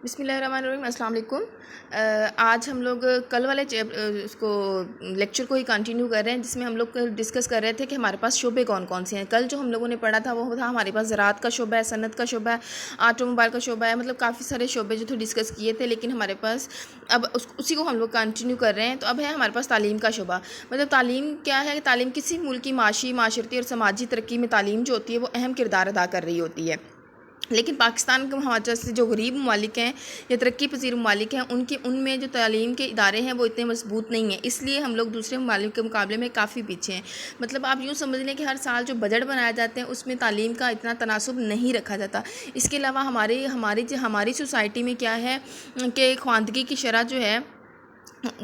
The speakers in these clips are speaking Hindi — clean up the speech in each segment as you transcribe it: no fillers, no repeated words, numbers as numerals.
बिस्मिल्लाहिर्रहमानिर्रहीम, अस्सलाम वालेकुम। आज हम लोग कल वाले उसको लेक्चर को ही कंटिन्यू कर रहे हैं, जिसमें हम लोग डिस्कस कर रहे थे कि हमारे पास शोबे कौन कौन से हैं। कल जो हम लोगों ने पढ़ा था वो था हमारे पास ज़राअत का शोबा है, सनत का शोबा है, ऑटोमोबाइल का शोबा है, मतलब काफ़ी सारे शोबे जो थे डिस्कस किए थे। लेकिन हमारे पास अब उसी को हम लोग कंटिन्यू कर रहे हैं। तो अब है हमारे पास तालीम का शोबा। मतलब तालीम क्या है कि तालीम किसी मुल्क की माशी, माशरती और समाजी तरक्की में तालीम जो होती है वो अहम किरदार अदा कर रही होती है। लेकिन पाकिस्तान के हमारे जैसे जो गरीब ममालिक हैं या तरक्की पजीर ममालिक हैं, उनमें जो तालीम के इदारे हैं वो इतने मजबूत नहीं हैं। इसलिए हम लोग दूसरे ममालिक के मुकाबले में काफ़ी पीछे हैं। मतलब आप यूँ समझ लें कि हर साल जो बजट बनाए जाते हैं उसमें तालीम का इतना तनासुब नहीं रखा जाता। इसके अलावा हमारी सोसाइटी में क्या है कि ख्वानदगी की शरह जो है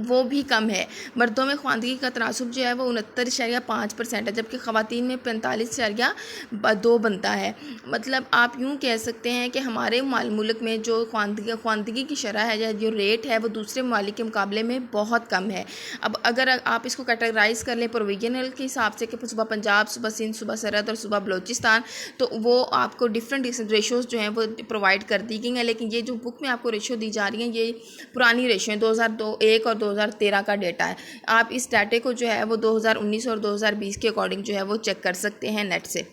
वो भी कम है। मर्दों में ख्वानदगी का तनासुब जो है वो 69.5% है, जबकि ख़वातीन में 45.2 बनता है। मतलब आप यूँ कह सकते हैं कि हमारे मुल्क में जो ख्वानदगी की शरह है या जो रेट है वो दूसरे ममालिक के मुकाबले में बहुत कम है। अब अगर आप इसको कैटेगराइज़ कर लें प्रोविजनल के हिसाब से कि सुबह पंजाब, सुबह सिंध, सुबह सरहद और सुबह बलोचिस्तान, तो वो आपको डिफरेंट रेशोज़ जो हैं वो प्रोवाइड कर दी गई हैं। लेकिन ये जो बुक में आपको रेशो दी जा रही हैं ये पुरानी रेशो है, 2001 और 2013 का डेटा है। आप इस डाटे को जो है वो 2019 और 2020 के अकॉर्डिंग जो है वो चेक कर सकते हैं नेट से।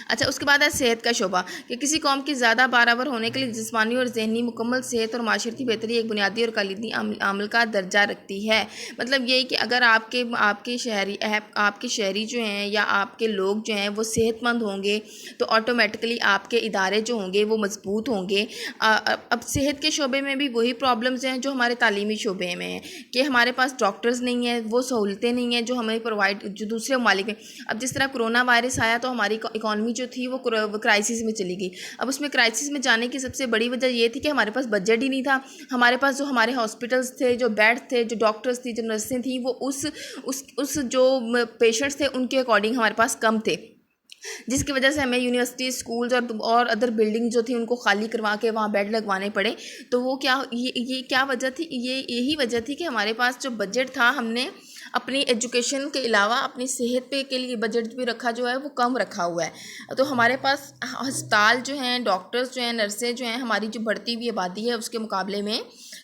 अच्छा, उसके बाद है सेहत का शोबा कि किसी कौम की ज़्यादा बाराबर होने के लिए जिस्मानी और ज़हनी मुकम्मल सेहत और माशरती बेहतरी एक बुनियादी और कलीदी अमल का दर्जा रखती है। मतलब ये कि अगर आपके शहरी जो हैं या आपके लोग जो हैं वो सेहतमंद होंगे तो ऑटोमेटिकली आपके इदारे जो होंगे वो मजबूत होंगे। अब सेहत के शोबे में भी वही प्रॉब्लम्स हैं जो हमारे तालीमी शोबे में हैं कि हमारे पास डॉक्टर्स नहीं हैं, वो सहूलतें नहीं हैं जो हमें प्रोवाइड जो दूसरे ममालिक में। अब जिस तरह कोरोना वायरस आया तो हमारी इकॉनमी जो थी वो क्राइसिस में चली गई। अब उसमें क्राइसिस में जाने की सबसे बड़ी वजह ये थी कि हमारे पास बजट ही नहीं था। हमारे पास जो हमारे हॉस्पिटल्स थे, जो बेड थे, जो डॉक्टर्स थी, जो नर्सें थी, वो उस जो पेशेंट्स थे उनके अकॉर्डिंग हमारे पास कम थे, जिसकी वजह से हमें यूनिवर्सिटी, स्कूल्स और अदर बिल्डिंग जो थी उनको खाली करवा के वहाँ बेड लगवाने पड़े। तो वो ये क्या वजह थी? यही वजह थी कि हमारे पास जो बजट था हमने अपनी एजुकेशन के अलावा अपनी सेहत पे के लिए बजट भी रखा जो है वो कम रखा हुआ है। तो हमारे पास अस्पताल जो हैं, डॉक्टर्स जो हैं, नर्सें जो हैं, हमारी जो बढ़ती हुई आबादी है उसके मुकाबले में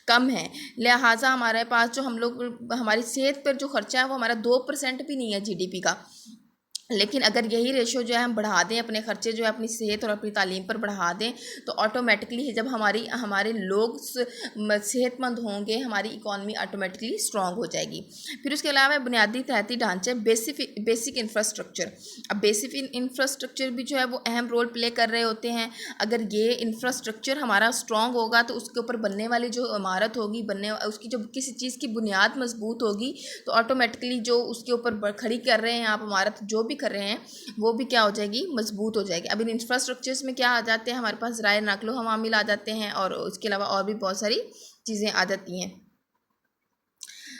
कम है। लिहाजा हमारे पास जो हमारी सेहत पर जो खर्चा है वो हमारा 2% भी नहीं है जीडीपी का। लेकिन अगर यही रेशो जो है हम बढ़ा दें, अपने खर्चे जो है अपनी सेहत और अपनी तालीम पर बढ़ा दें, तो ऑटोमेटिकली जब हमारे लोग सेहतमंद होंगे हमारी इकॉनमी ऑटोमेटिकली स्ट्रॉन्ग हो जाएगी। फिर उसके अलावा बुनियादी तहती ढांचे, बेसिक इंफ्रास्ट्रक्चर। अब बेसिक इंफ्रास्ट्रक्चर भी जो है वो अहम रोल प्ले कर रहे होते हैं। अगर ये इंफ्रास्ट्रक्चर हमारा स्ट्रॉन्ग होगा तो उसके ऊपर बनने वाली जो इमारत होगी, उसकी जो किसी चीज़ की बुनियाद मजबूत होगी तो ऑटोमेटिकली जो उसके ऊपर खड़ी कर रहे हैं आप इमारत जो भी कर रहे हैं वो भी क्या हो जाएगी, मजबूत हो जाएगी। अब इन इंफ्रास्ट्रक्चर्स में क्या आ जाते हैं, हमारे पास ज़राए नक़्लो हवामिल आ जाते हैं और उसके अलावा और भी बहुत सारी चीज़ें आ जाती हैं।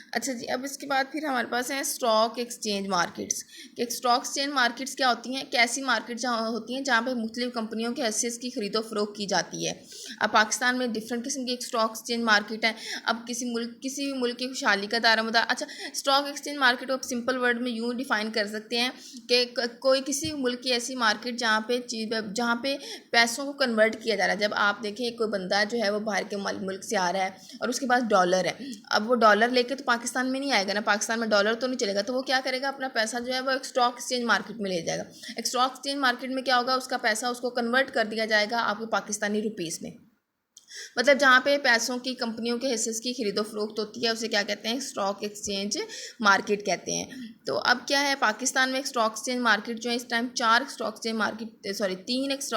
अच्छा जी, अब इसके बाद फिर हमारे पास हैं स्टॉक एक्सचेंज मार्केट्स। कि स्टॉक एक्सचेंज मार्केट्स क्या होती हैं? एक ऐसी मार्केट जहाँ होती हैं जहाँ पे मुख्तलिफ कंपनियों के एसेट्स की खरीदो फरोख्त की जाती है। अब पाकिस्तान में डिफरेंट किस्म की एक स्टॉक एक्सचेंज मार्केट है। अब किसी भी मुल्क की खुशहाली का दारोमदार। अच्छा, स्टॉक एक्सचेंज मार्केट को आप सिंपल वर्ड में यूँ डिफ़ाइन कर सकते हैं कि कोई किसी मुल्क की ऐसी मार्केट जहाँ पे पैसों को कन्वर्ट किया जा रहा है। जब आप देखें कोई बंदा जो है वो बाहर के मुल्क से आ रहा है और उसके पास डॉलर है, अब वो डॉलर लेके तो पाकिस्तान में नहीं आएगा ना, पाकिस्तान में डॉलर तो नहीं चलेगा, तो वो क्या करेगा, अपना पैसा जो है वो एक स्टॉक एक्सचेंज मार्केट में ले जाएगा। एक स्टॉक एक्सचेंज मार्केट में क्या होगा, उसका पैसा उसको कन्वर्ट कर दिया जाएगा आपके पाकिस्तानी रुपीस में। मतलब जहाँ पे पैसों की कंपनियों के हिस्से की खरीदो फरोख्त होती है उसे क्या कहते हैं, स्टॉक एक्सचेंज मार्केट कहते हैं। तो अब क्या है, पाकिस्तान में एक स्टॉक एक्सचेंज मार्केट जो है इस टाइम 3 स्टॉक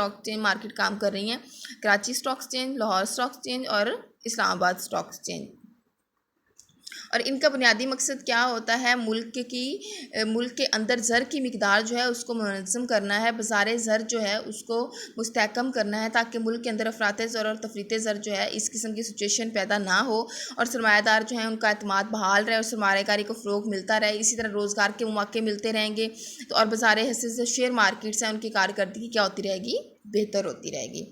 एक्सचेंज मार्केट काम कर रही हैं। Karachi stock exchange, Lahore stock exchange और इस्लामाबाद स्टॉक एक्सचेंज। और इनका बुनियादी मकसद क्या होता है, मुल्क के अंदर ज़र की मिकदार जो है उसको मुनज़्ज़म करना है, बाज़ार ज़र जो है उसको मुस्तहकम करना है, ताकि मुल्क के अंदर अफरात ज़र और तफरीत ज़र जो है इस किस्म की सिचुएशन पैदा ना हो और सरमायादार जो है उनका एतमाद बहाल रहे और सरमायाकारी को फ़रोग़ मिलता रहे। इसी तरह रोज़गार के मौके मिलते रहेंगे तो और बाज़ार हिस्से से शेयर मार्केट्स हैं उनकी कारकर्दगी क्या होती रहेगी, बेहतर होती रहेगी।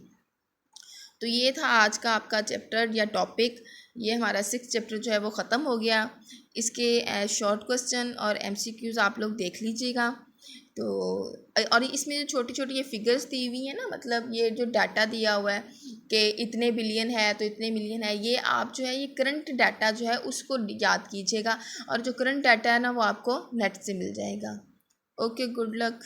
तो ये था आज का आपका चैप्टर या टॉपिक। ये हमारा 6th चैप्टर जो है वो ख़त्म हो गया। इसके शॉर्ट क्वेश्चन और MCQs आप लोग देख लीजिएगा। तो और इसमें जो छोटी छोटी ये फिगर्स दी हुई है ना, मतलब ये जो डाटा दिया हुआ है कि इतने बिलियन है तो इतने मिलियन है, ये आप जो है ये करंट डाटा जो है उसको याद कीजिएगा, और जो करंट डाटा है ना वो आपको नेट से मिल जाएगा। Okay, good luck.